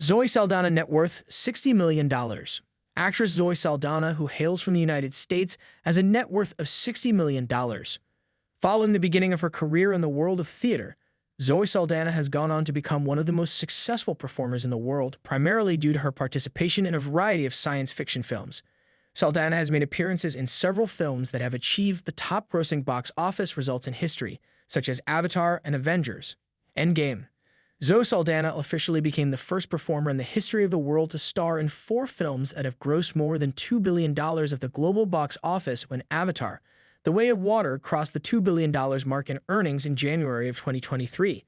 Zoë Saldana net worth $60 million. Actress Zoë Saldana, who hails from the United States, has a net worth of $60 million. Following the beginning of her career in the world of theater, Zoë Saldana has gone on to become one of the most successful performers in the world, primarily due to her participation in a variety of science fiction films. Saldana has made appearances in several films that have achieved the top-grossing box office results in history, such as Avatar and Avengers. Endgame. Zoë Saldana officially became the first performer in the history of the world to star in 4 films that have grossed more than $2 billion at the global box office when Avatar, The Way of Water crossed the $2 billion mark in earnings in January of 2023.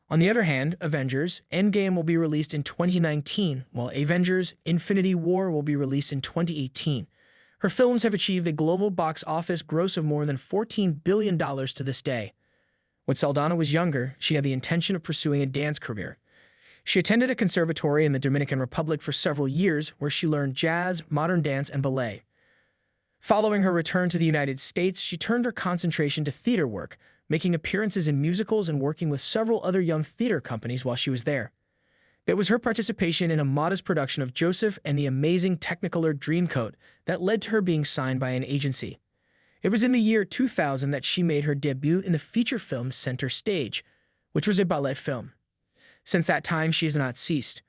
On the other hand, Avengers Endgame will be released in 2019, while Avengers Infinity War will be released in 2018. Her films have achieved a global box office gross of more than $14 billion to this day. When Saldana was younger, she had the intention of pursuing a dance career. She attended a conservatory in the Dominican Republic for several years, where she learned jazz, modern dance, and ballet. Following her return to the United States, she turned her concentration to theater work, making appearances in musicals and working with several other young theater companies while she was there. It was her participation in a modest production of Joseph and the Amazing Technicolor Dreamcoat that led to her being signed by an agency. It was in the year 2000 that she made her debut in the feature film Center Stage, which was a ballet film. Since that time, she has not ceased.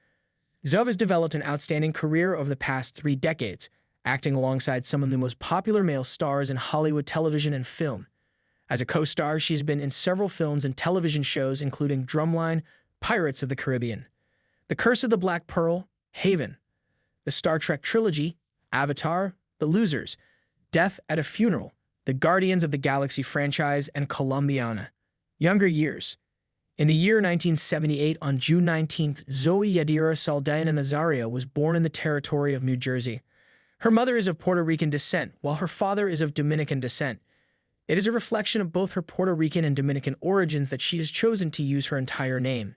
Zoë has developed an outstanding career over the past 3 decades, acting alongside some of the most popular male stars in Hollywood television and film. As a co-star, she's been in several films and television shows including Drumline, Pirates of the Caribbean, The Curse of the Black Pearl, Haven, the Star Trek trilogy, Avatar, The Losers, Death at a Funeral, the Guardians of the Galaxy franchise, and Colombiana. Younger years. In the year 1978, on June 19th, Zoë Yadira Saldaña Nazario was born in the territory of New Jersey. Her mother is of Puerto Rican descent, while her father is of Dominican descent. It is a reflection of both her Puerto Rican and Dominican origins that she has chosen to use her entire name.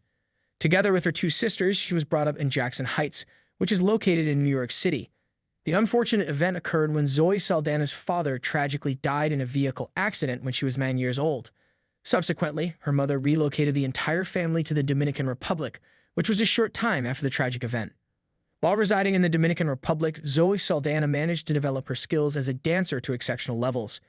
Together with her 2 sisters, she was brought up in Jackson Heights, which is located in New York City. The unfortunate event occurred when Zoë Saldana's father tragically died in a vehicle accident when she was 9 years old. Subsequently, her mother relocated the entire family to the Dominican Republic, which was a short time after the tragic event. While residing in the Dominican Republic, Zoë Saldana managed to develop her skills as a dancer to exceptional levels.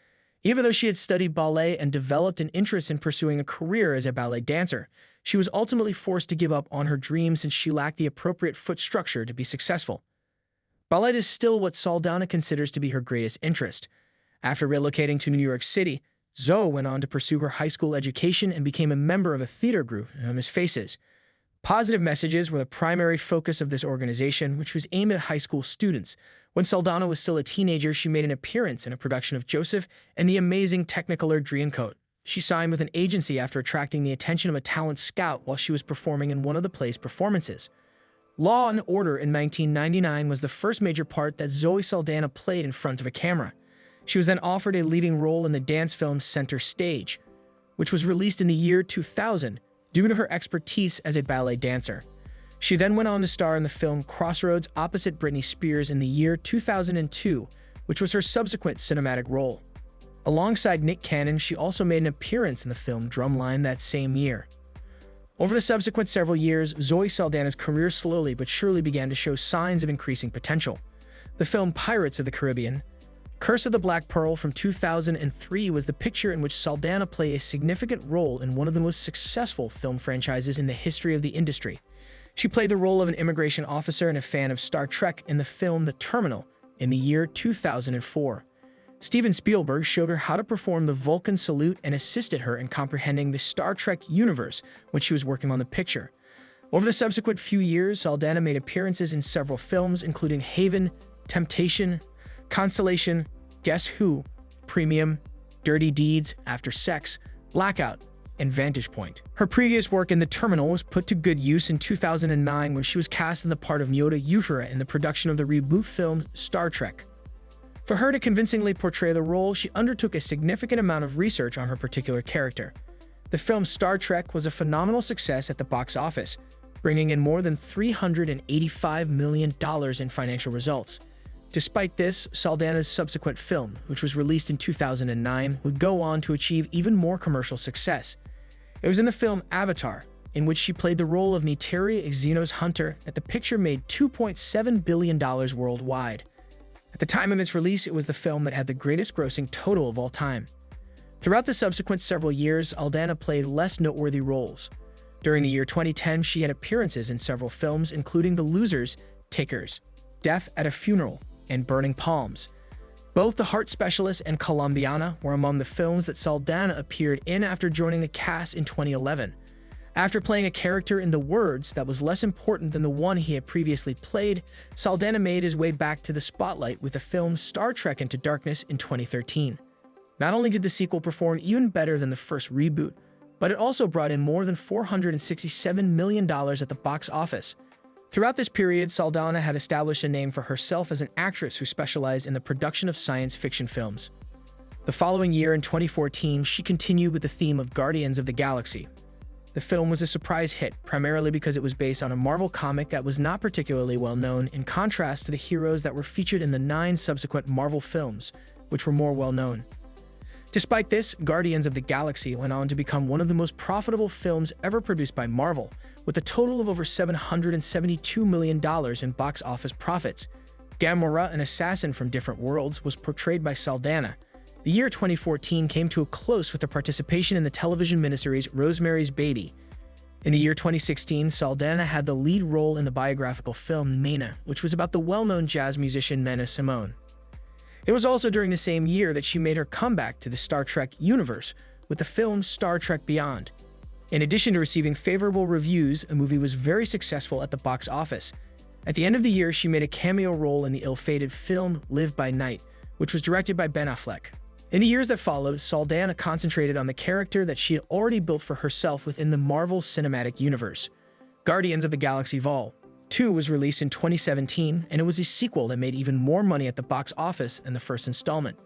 Even though she had studied ballet and developed an interest in pursuing a career as a ballet dancer, she was ultimately forced to give up on her dreams since she lacked the appropriate foot structure to be successful. Ballet is still what Saldana considers to be her greatest interest. After relocating to New York City, Zoë went on to pursue her high school education and became a member of a theater group known as Faces. Positive messages were the primary focus of this organization, which was aimed at high school students. When Saldana was still a teenager, she made an appearance in a production of Joseph and the Amazing Technicolor Dreamcoat. She signed with an agency after attracting the attention of a talent scout while she was performing in one of the play's performances. Law and Order in 1999 was the first major part that Zoë Saldana played in front of a camera. She was then offered a leading role in the dance film Center Stage, which was released in the year 2000 due to her expertise as a ballet dancer. She then went on to star in the film Crossroads opposite Britney Spears in the year 2002, which was her subsequent cinematic role. Alongside Nick Cannon, she also made an appearance in the film Drumline that same year. Over the subsequent several years, Zoë Saldana's career slowly but surely began to show signs of increasing potential. The film Pirates of the Caribbean, Curse of the Black Pearl from 2003 was the picture in which Saldana played a significant role in one of the most successful film franchises in the history of the industry. She played the role of an immigration officer and a fan of Star Trek in the film The Terminal in the year 2004. Steven Spielberg showed her how to perform the Vulcan salute and assisted her in comprehending the Star Trek universe when she was working on the picture. Over the subsequent few years, Saldana made appearances in several films, including Haven, Temptation, Constellation, Guess Who, Premium, Dirty Deeds, After Sex, Blackout, and Vantage Point. Her previous work in The Terminal was put to good use in 2009 when she was cast in the part of Nyota Uhura in the production of the reboot film Star Trek. For her to convincingly portray the role, she undertook a significant amount of research on her particular character. The film Star Trek was a phenomenal success at the box office, bringing in more than $385 million in financial results. Despite this, Saldana's subsequent film, which was released in 2009, would go on to achieve even more commercial success. It was in the film Avatar, in which she played the role of Neytiri Xenos Hunter, that the picture made $2.7 billion worldwide. At the time of its release, it was the film that had the greatest grossing total of all time. Throughout the subsequent several years, Saldana played less noteworthy roles. During the year 2010, she had appearances in several films, including The Losers, Takers, Death at a Funeral, and Burning Palms. Both The Heart Specialist and Colombiana were among the films that Saldana appeared in after joining the cast in 2011. After playing a character in The Words that was less important than the one he had previously played, Saldana made his way back to the spotlight with the film Star Trek Into Darkness in 2013. Not only did the sequel perform even better than the first reboot, but it also brought in more than $467 million at the box office. Throughout this period, Saldana had established a name for herself as an actress who specialized in the production of science fiction films. The following year, in 2014, she continued with the theme of Guardians of the Galaxy. The film was a surprise hit, primarily because it was based on a Marvel comic that was not particularly well known, in contrast to the heroes that were featured in the 9 subsequent Marvel films, which were more well known. Despite this, Guardians of the Galaxy went on to become one of the most profitable films ever produced by Marvel, with a total of over $772 million in box office profits. Gamora, an assassin from different worlds, was portrayed by Saldana. The year 2014 came to a close with her participation in the television miniseries Rosemary's Baby. In the year 2016, Saldana had the lead role in the biographical film Mena, which was about the well-known jazz musician Nina Simone. It was also during the same year that she made her comeback to the Star Trek universe with the film Star Trek Beyond. In addition to receiving favorable reviews, the movie was very successful at the box office. At the end of the year, she made a cameo role in the ill-fated film Live by Night, which was directed by Ben Affleck. In the years that followed, Saldana concentrated on the character that she had already built for herself within the Marvel Cinematic Universe. Guardians of the Galaxy Vol. 2 was released in 2017, and it was a sequel that made even more money at the box office than the first installment.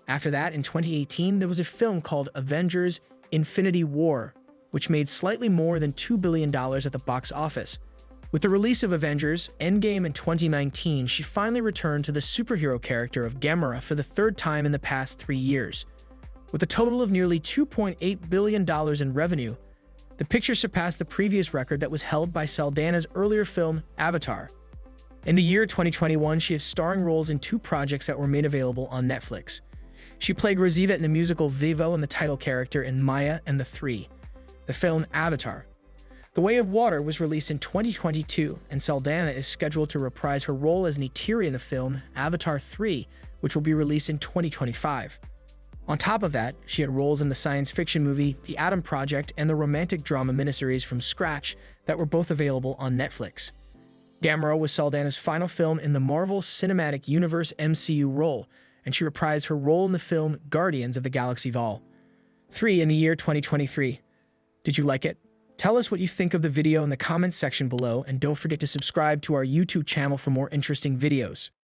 After that, in 2018, there was a film called Avengers: Infinity War, which made slightly more than $2 billion at the box office. With the release of Avengers: Endgame in 2019, she finally returned to the superhero character of Gamora for the 3rd time in the past 3 years. With a total of nearly $2.8 billion in revenue, the picture surpassed the previous record that was held by Saldana's earlier film, Avatar. In the year 2021, she has starring roles in 2 projects that were made available on Netflix. She played Rosita in the musical Vivo and the title character in Maya and the Three. The film Avatar: The Way of Water was released in 2022, and Saldana is scheduled to reprise her role as Neytiri in the film Avatar 3, which will be released in 2025. On top of that, she had roles in the science fiction movie The Atom Project and the romantic drama miniseries From Scratch that were both available on Netflix. Gamora was Saldana's final film in the Marvel Cinematic Universe MCU role, and she reprised her role in the film Guardians of the Galaxy Vol. 3 in the year 2023. Did you like it? Tell us what you think of the video in the comments section below, and don't forget to subscribe to our YouTube channel for more interesting videos.